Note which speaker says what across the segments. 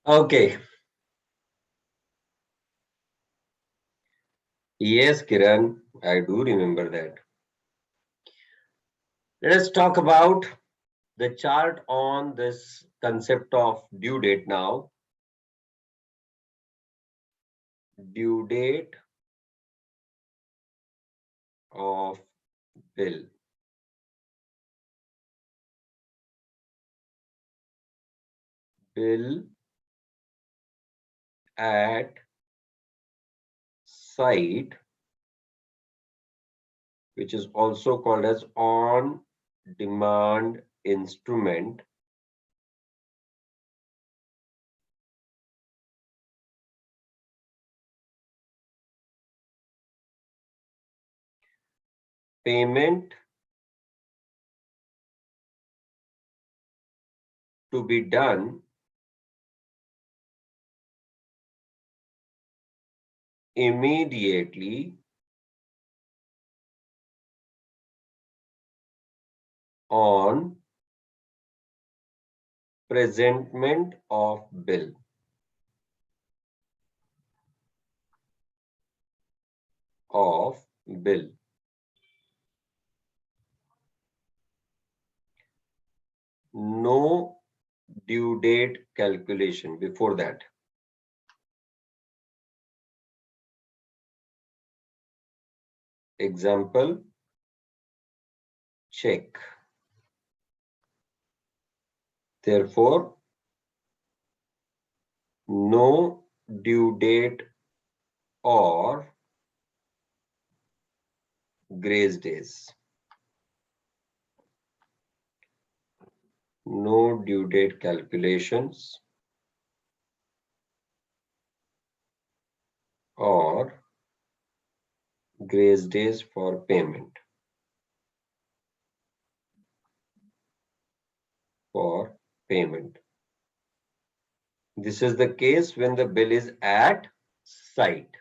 Speaker 1: Okay. Yes, Kiran, I do remember that. Let us talk about the chart on this concept of due date now. Due date of bill. Bill at site, which is also called as on demand instrument, payment to be done immediately on presentment of bill. Of bill. No due date calculation before that. Example, check. Therefore, no due date or grace days. No due date calculations or grace days for payment. For payment. This is the case when the bill is at site.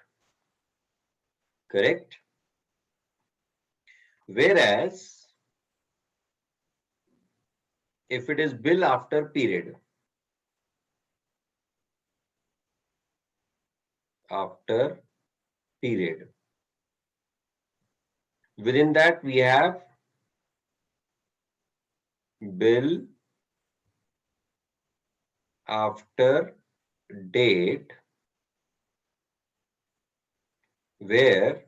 Speaker 1: Correct? Whereas, if it is bill after period, within that we have bill after date, where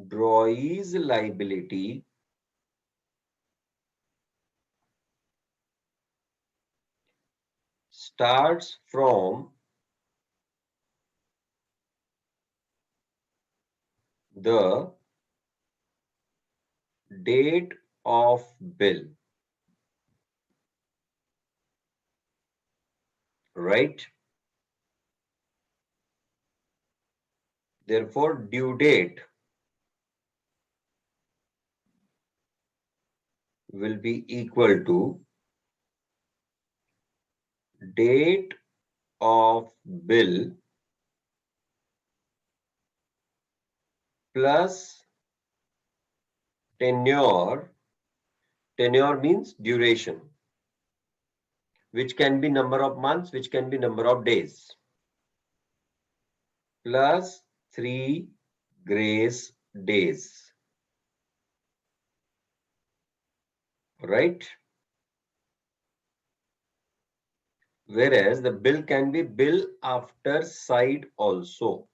Speaker 1: drawee's liability starts from the date of bill, right? Therefore, due date will be equal to date of bill plus tenure. Tenure means duration, which can be number of months, which can be number of days, plus 3 grace days, right? Whereas the bill can be bill after site also.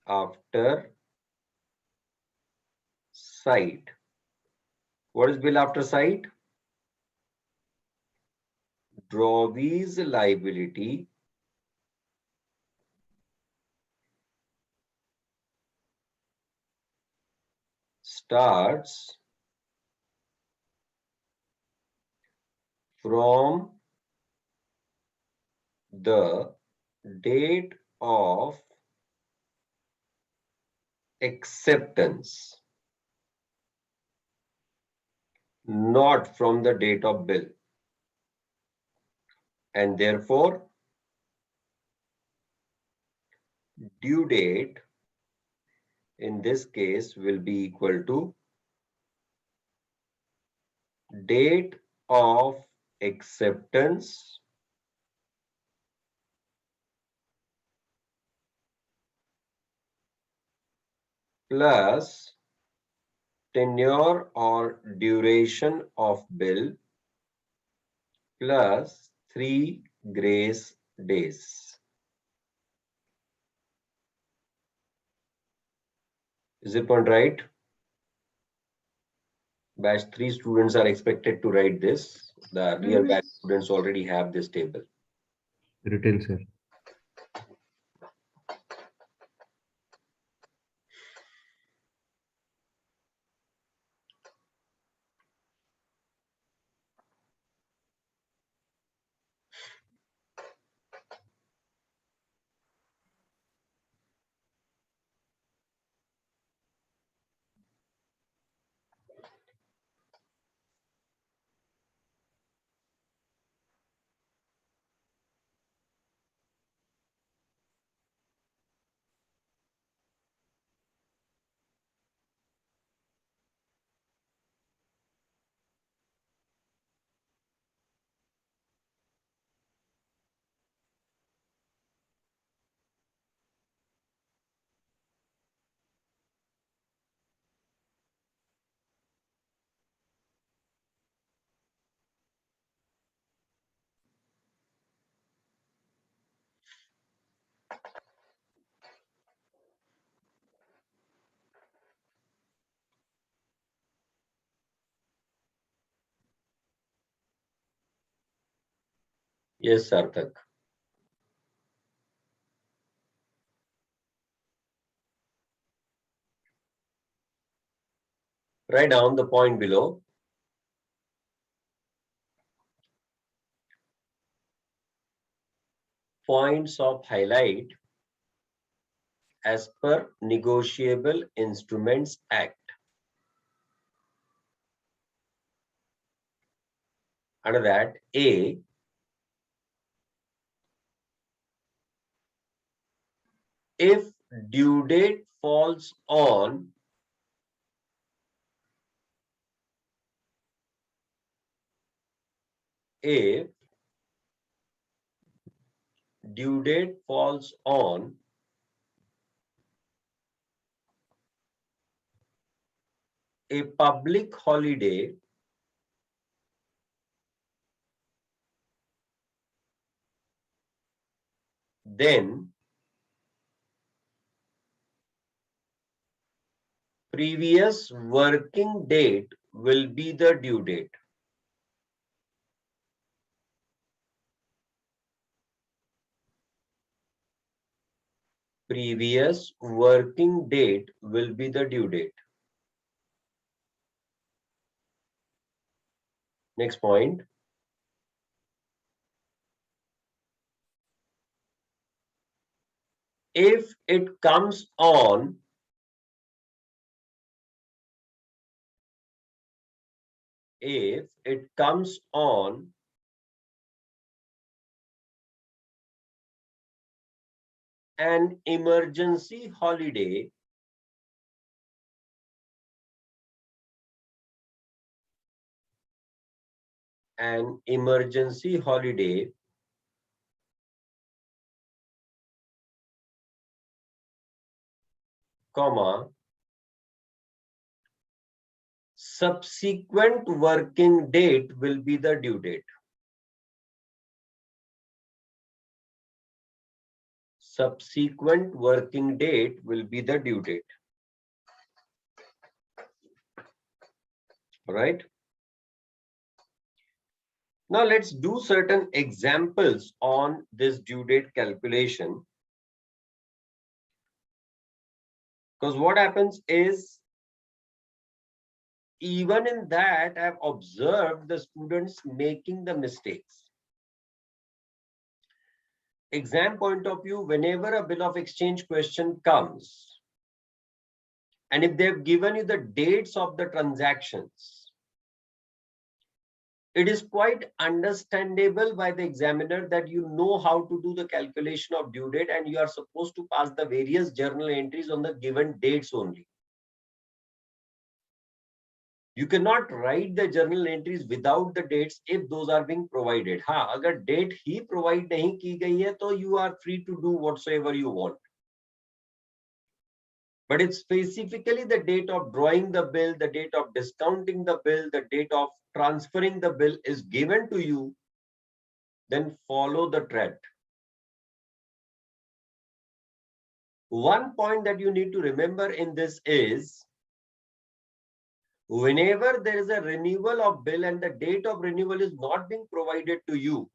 Speaker 1: After site. What is bill after site? Drawee's liability starts from the date of acceptance, not from the date of bill. And therefore, due date in this case will be equal to date of acceptance plus tenure or duration of bill plus 3 grace days. Is it point right? Batch 3 students are expected to write this. The earlier batch students already have this table.
Speaker 2: Written, sir.
Speaker 1: Yes, Sarthak. Write down the point below. Points of highlight as per Negotiable Instruments Act. Under that, A, if due date falls on if due date falls on a public holiday, then previous working date will be the due date. Previous working date will be the due date. Next point. If it comes on an emergency holiday, comma, subsequent working date will be the due date. Subsequent working date will be the due date. All right. Now let's do certain examples on this due date calculation. Because what happens is, even in that, I've observed the students making the mistakes. Exam point of view, whenever a bill of exchange question comes, and if they've given you the dates of the transactions, it is quite understandable by the examiner that you know how to do the calculation of due date and you are supposed to pass the various journal entries on the given dates only. You cannot write the journal entries without the dates if those are being provided. हाँ, अगर date ही provide नहीं की गई है तो you are free to do whatsoever you want. But it's specifically the date of drawing the bill, the date of discounting the bill, the date of transferring the bill is given to you, then follow the thread. One point that you need to remember in this is, whenever there is a renewal of bill and the date of renewal is not being provided to you,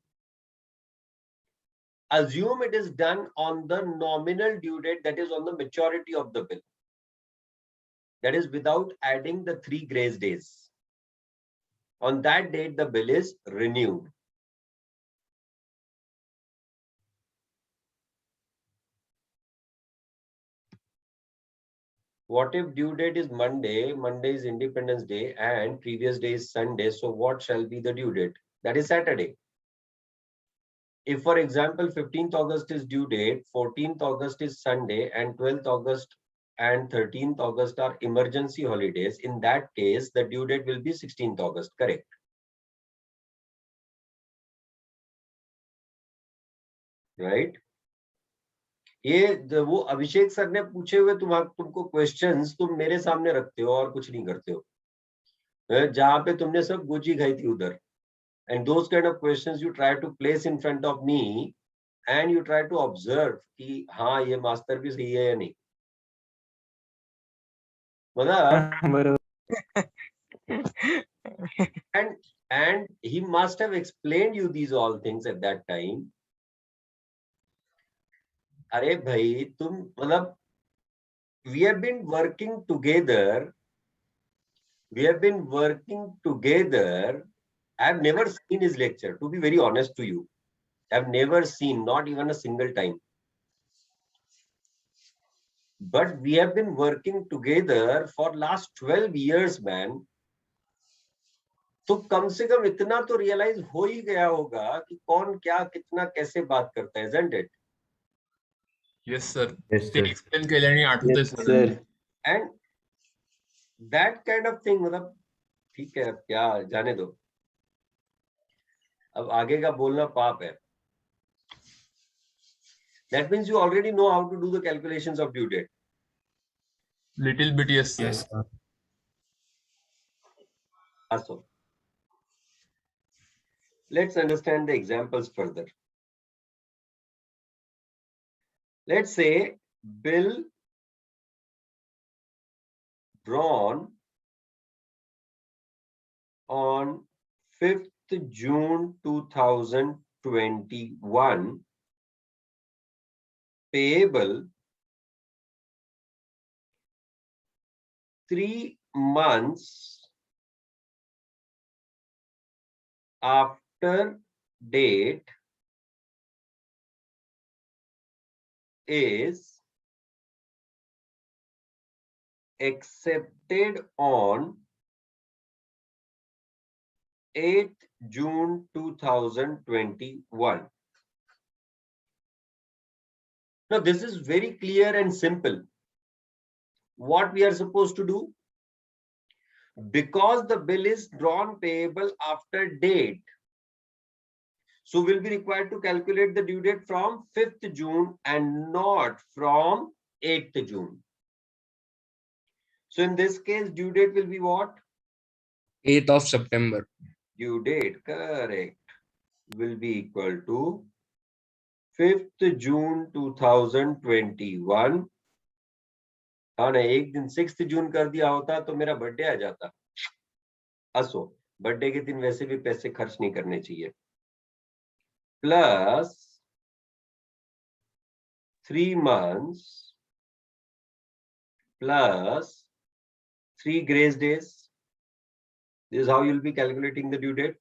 Speaker 1: assume it is done on the nominal due date, that is on the maturity of the bill. That is without adding the 3 grace days. On that date, the bill is renewed. What if due date is Monday, Monday is Independence Day, and previous day is Sunday? So what shall be the due date? That is Saturday. If, for example, 15th August is due date, 14th August is Sunday, and 12th August and 13th August are emergency holidays, in that case, the due date will be 16th August, correct? Right? ये वो अभिषेक sir ने पूछे हुए तुमको questions तुम मेरे सामने रखते हो और कुछ नहीं करते हो, जहां पे तुमने सब गोची खाई थी उधर. And those kind of questions you try to place in front of me and you try to observe कि हाँ ये मास्टर भी सही है या नहीं. मतलब and he must have explained you these all things at that time. अरे भाई तुम मतलब we have been working together. I've never seen his lecture, to be very honest to you. I've never seen, not even a single time. But we have been working together for last 12 years, man. तो कम से कम इतना तो realise हो ही गया होगा कि कौन क्या कितना कैसे बात करता है, isn't it?
Speaker 3: Yes, sir.
Speaker 2: Yes, sir.
Speaker 3: ते explain केल्याने आठवतंय
Speaker 4: Yes,
Speaker 3: sir.
Speaker 4: sir.
Speaker 1: And that kind of thing, मतलब ठीक है, अब क्या जाने दो, अब आगे का बोलना पाप है. That means you already know how to do the calculations of due date.
Speaker 3: Little bit, yes, sir.
Speaker 4: Yes, sir.
Speaker 1: Also, let's understand the examples further. Let's say bill drawn on 5th June 2021, payable 3 months after date, is accepted on 8th June 2021. Now, this is very clear and simple. What we are supposed to do? Because the bill is drawn payable after date, so we'll be required to calculate the due date from 5th June and not from 8th June. So in this case, due date will be what?
Speaker 4: 8th of September.
Speaker 1: Due date, correct, will be equal to 5th June 2021. हाँ ना, एक दिन 6th June कर दिया होता तो मेरा birthday आ जाता. असो बर्थडे के दिन वैसे भी पैसे खर्च नहीं करने चाहिए. Plus 3 months plus 3 grace days. This is how you'll be calculating the due date.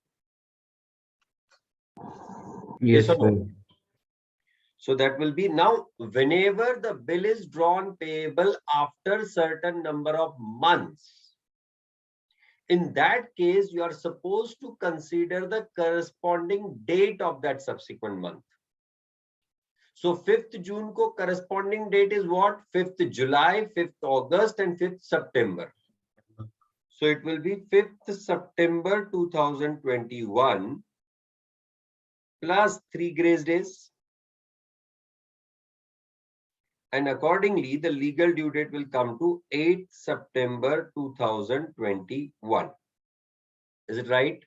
Speaker 2: Yes,
Speaker 1: or
Speaker 2: sir.
Speaker 1: no? So that will be, now whenever the bill is drawn payable after certain number of months, In that case, you are supposed to consider the corresponding date of that subsequent month. So 5th June ko corresponding date is what? 5th July, 5th August and 5th September. So it will be 5th September 2021 plus 3 grace days. And accordingly, the legal due date will come to 8th September 2021. Is it right?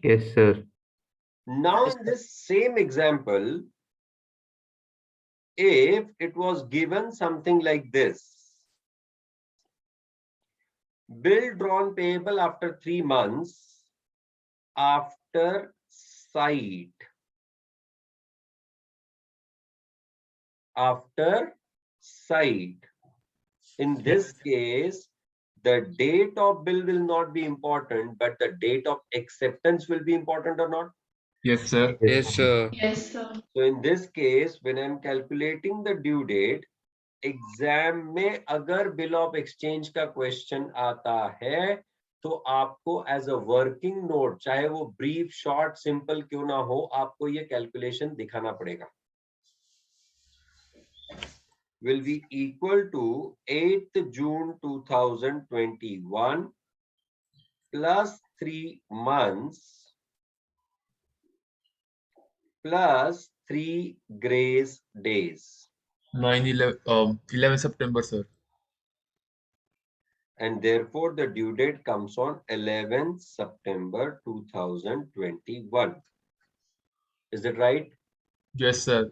Speaker 2: Yes, sir.
Speaker 1: Now, in this same example, if it was given something like this, bill drawn payable after 3 months after sight. After sight. In this case, the date of bill will not be important, but the date of acceptance will be important or not?
Speaker 3: Yes, sir.
Speaker 4: Yes, sir.
Speaker 5: Yes, sir.
Speaker 1: So in this case, when I'm calculating the due date, exam में अगर bill of exchange का question आता है तो आपको as a working note, चाहे वो brief short simple क्यों ना हो, आपको ये कैलकुलेशन दिखाना पड़ेगा. Will be equal to 8th June 2021 plus 3 months plus 3 grace days.
Speaker 3: 11 September, sir.
Speaker 1: And therefore the due date comes on 11th September 2021. Is it right?
Speaker 3: Yes, sir.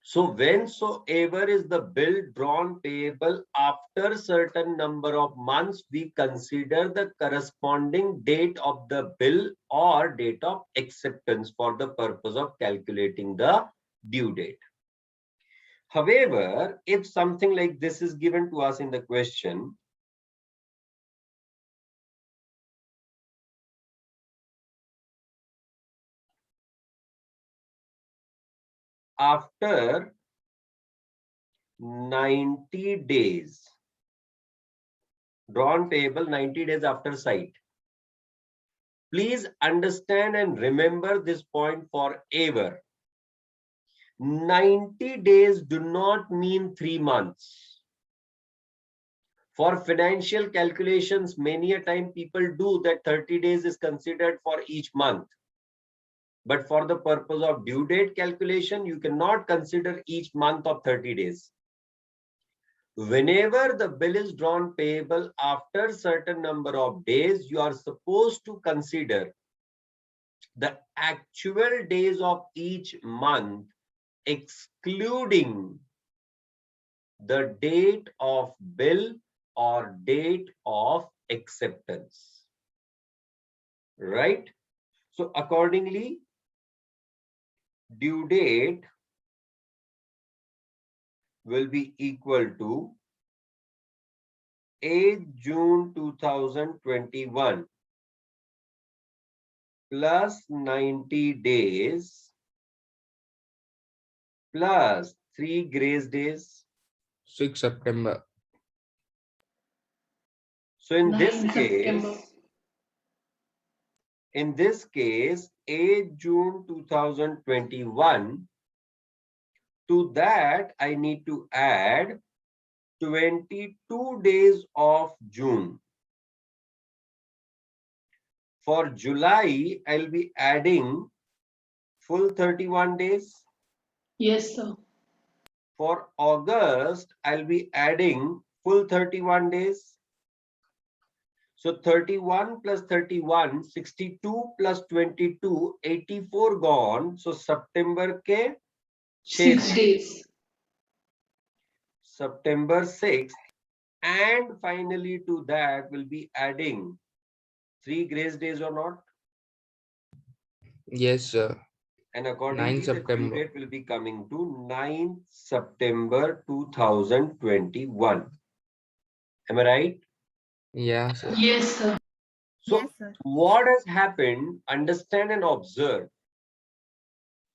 Speaker 1: So whensoever is the bill drawn payable after certain number of months, we consider the corresponding date of the bill or date of acceptance for the purpose of calculating the due date. However, if something like this is given to us in the question, after 90 days, drawn payable 90 days after sight. Please understand and remember this point forever. 90 days do not mean 3 months. For financial calculations, many a time people do that 30 days is considered for each month. But for the purpose of due date calculation, you cannot consider each month of 30 days. Whenever the bill is drawn payable after certain number of days, you are supposed to consider the actual days of each month, excluding the date of bill or date of acceptance. Right? So accordingly, due date will be equal to 8 June 2021 plus 90 days plus 3 grace days.
Speaker 4: 6 September.
Speaker 1: So in
Speaker 5: 9
Speaker 1: this
Speaker 5: September.
Speaker 1: case, 8 June 2021, to that I need to add 22 days of June. For July, I'll be adding full 31 days.
Speaker 5: Yes, sir.
Speaker 1: For August, I'll be adding full 31 days. So 31 plus 31, 62 plus 22, 84 gone. So September ke
Speaker 5: 6 days.
Speaker 1: September 6th, and finally to that will be adding 3 grace days or not?
Speaker 4: Yes, sir.
Speaker 1: And
Speaker 4: 9
Speaker 1: accordingly, the due
Speaker 4: September.
Speaker 1: date will be coming to 9th September 2021. Am I right?
Speaker 4: Yeah, sir.
Speaker 5: Yes, sir.
Speaker 1: So
Speaker 6: Yes, sir.
Speaker 1: what has happened, understand and observe.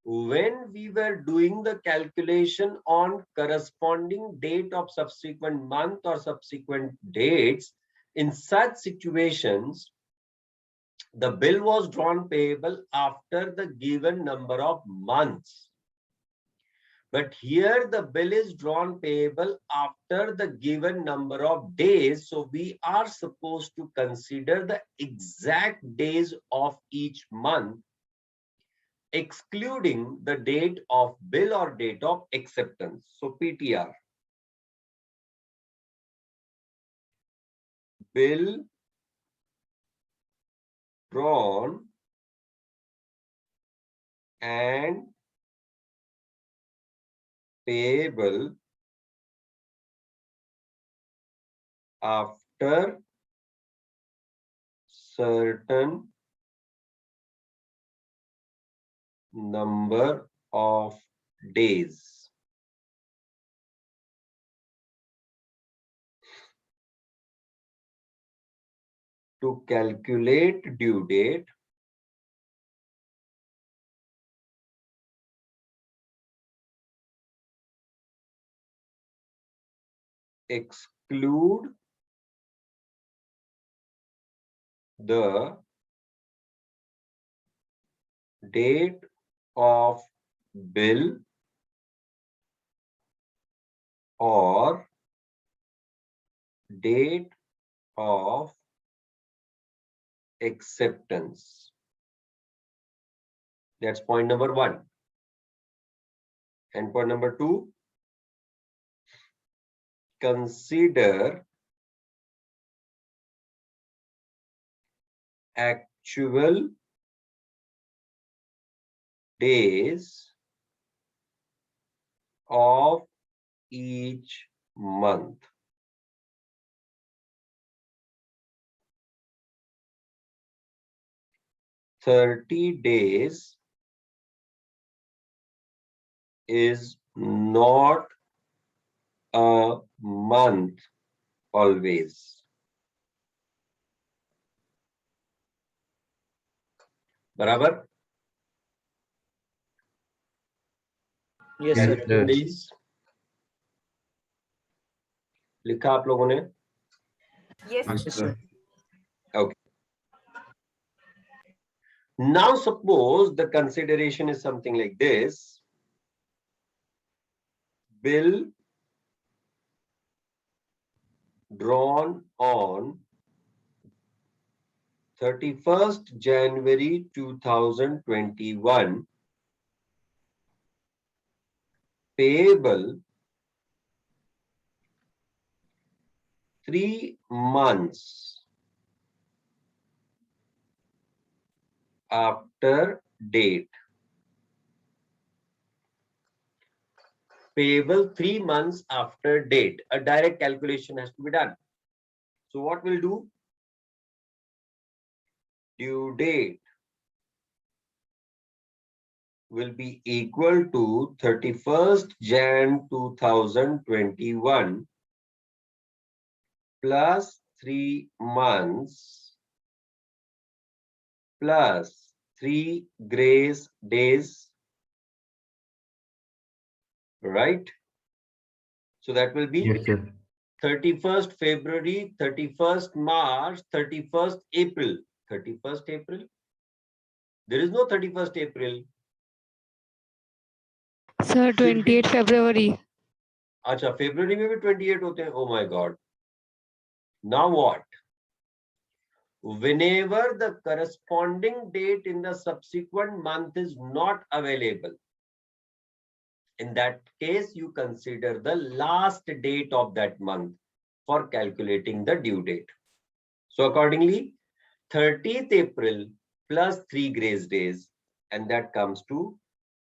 Speaker 1: When we were doing the calculation on corresponding date of subsequent month or subsequent dates, In such situations, the bill was drawn payable after the given number of months. But here the bill is drawn payable after the given number of days. So we are supposed to consider the exact days of each month, excluding the date of bill or date of acceptance. So PTR. Bill drawn and payable after certain number of days. To calculate due date, exclude the date of bill or date of acceptance. That's point number 1. And point number 2, consider actual days of each month. "30 days is not a month always." बराबर?
Speaker 6: Yes,
Speaker 2: Yes,
Speaker 6: sir.
Speaker 2: sir.
Speaker 1: Days लिखा आप लोगों ने?
Speaker 7: Yes,
Speaker 2: Yes,
Speaker 6: Yes,
Speaker 2: sir.
Speaker 6: sir.
Speaker 1: Okay. Now suppose the consideration is something like this. Bill drawn on 31st January 2021, payable 3 months after date. Payable 3 months after date. A direct calculation has to be done. So what we'll do? Due date will be equal to 31st Jan 2021 plus 3 months plus 3 grace days, right? So that will be
Speaker 2: Yes, sir.
Speaker 1: 31st February, 31st March, 31st April. 31st April? There is no 31st April.
Speaker 8: Sir, 28 February.
Speaker 1: अच्छा, February में भी 28 होते हैं. Oh my God. Now what? Whenever the corresponding date in the subsequent month is not available, in that case, you consider the last date of that month for calculating the due date. So accordingly, 30th April plus 3 grace days, and that comes to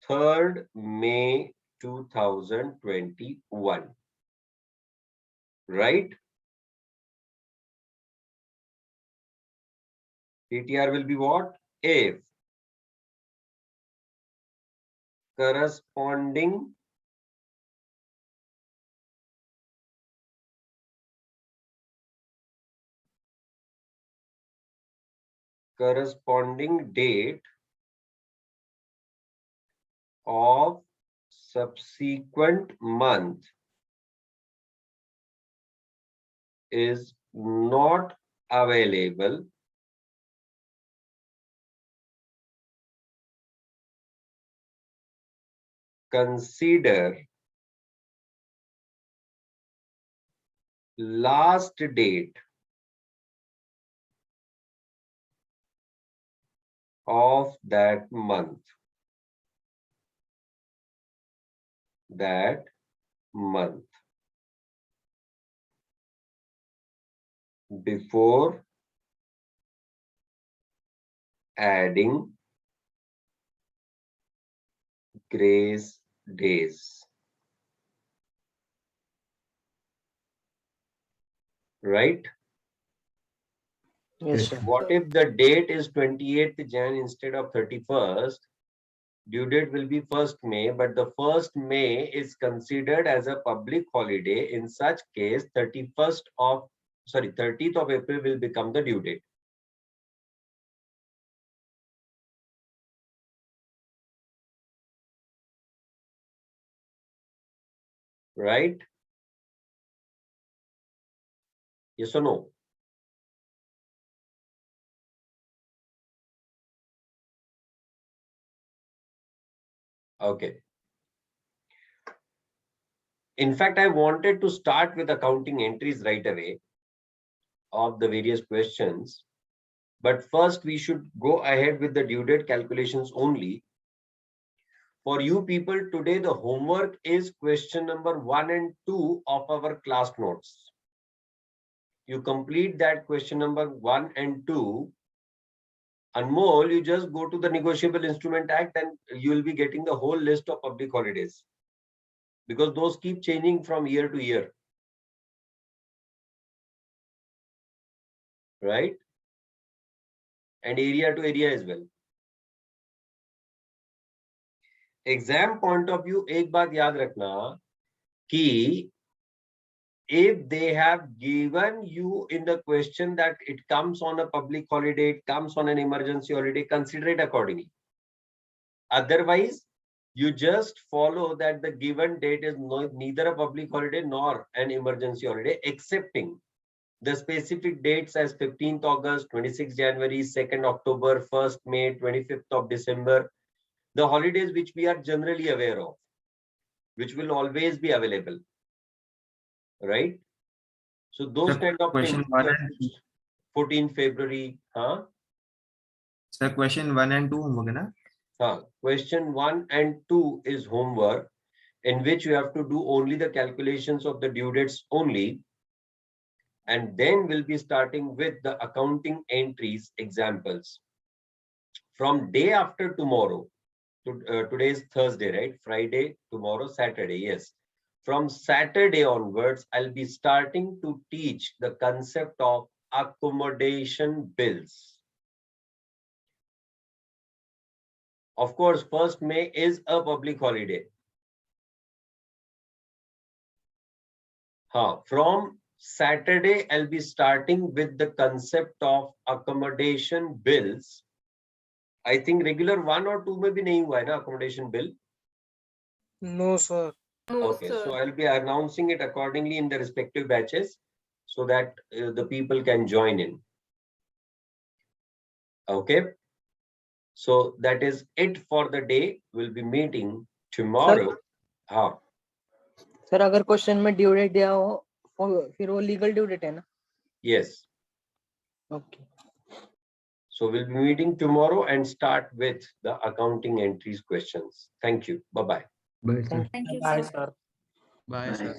Speaker 1: 3rd May 2021. Right? PTR will be what? If corresponding date of subsequent month is not available consider last date of that month. Before adding grace days. Right?
Speaker 6: Yes, sir.
Speaker 1: What if the date is 28th Jan instead of 31st? Due date will be 1st May, but the 1st May is considered as a public holiday. In such case, 30th of April will become the due date. Right? Yes or no? Okay. In fact, I wanted to start with accounting entries right away of the various questions. But first, we should go ahead with the due date calculations only. For you people today, the homework is question number 1 and 2 of our class notes. You complete that question number 1 and 2. Anmol, you just go to the Negotiable Instrument Act and you will be getting the whole list of public holidays. Because those keep changing from year to year. Right? And area to area as well. Exam point of view, एक बात याद रखना कि if they have given you in the question that it comes on a public holiday, it comes on an emergency holiday, consider it accordingly. Otherwise, you just follow that the given date is neither a public holiday nor an emergency holiday, excepting the specific dates as 15th August, 26th January, 2nd October, 1st May, 25th of December, the holidays which we are generally aware of, which will always be available. Right? So those
Speaker 7: Sir,
Speaker 1: kind of
Speaker 7: question
Speaker 1: things.
Speaker 7: 1 and 2.
Speaker 1: 14 February. Huh?
Speaker 7: Sir, question 1 and 2 homework, na?
Speaker 1: Question 1 and 2 is homework, in which you have to do only the calculations of the due dates only. And then we'll be starting with the accounting entries examples. From day after tomorrow, today is Thursday, right? Friday, tomorrow, Saturday, yes. From Saturday onwards, I'll be starting to teach the concept of accommodation bills. Of course, 1st May is a public holiday. From Saturday, I'll be starting with the concept of accommodation bills. I think regular 1 or 2 may be nahi hua hai na accommodation bill.
Speaker 6: No, sir.
Speaker 1: Okay, so I'll be announcing it accordingly in the respective batches so that the people can join in. Okay. So that is it for the day. We'll be meeting tomorrow.
Speaker 6: Sir अगर question में due date दिया हो फिर वो legal due date है ना?
Speaker 1: Yes.
Speaker 6: Okay.
Speaker 1: So we'll be meeting tomorrow and start with the accounting entries questions. Thank you. Bye-bye.
Speaker 2: Bye, sir.
Speaker 8: Thank you,
Speaker 6: Bye,
Speaker 8: sir.
Speaker 6: sir.
Speaker 3: Bye, sir.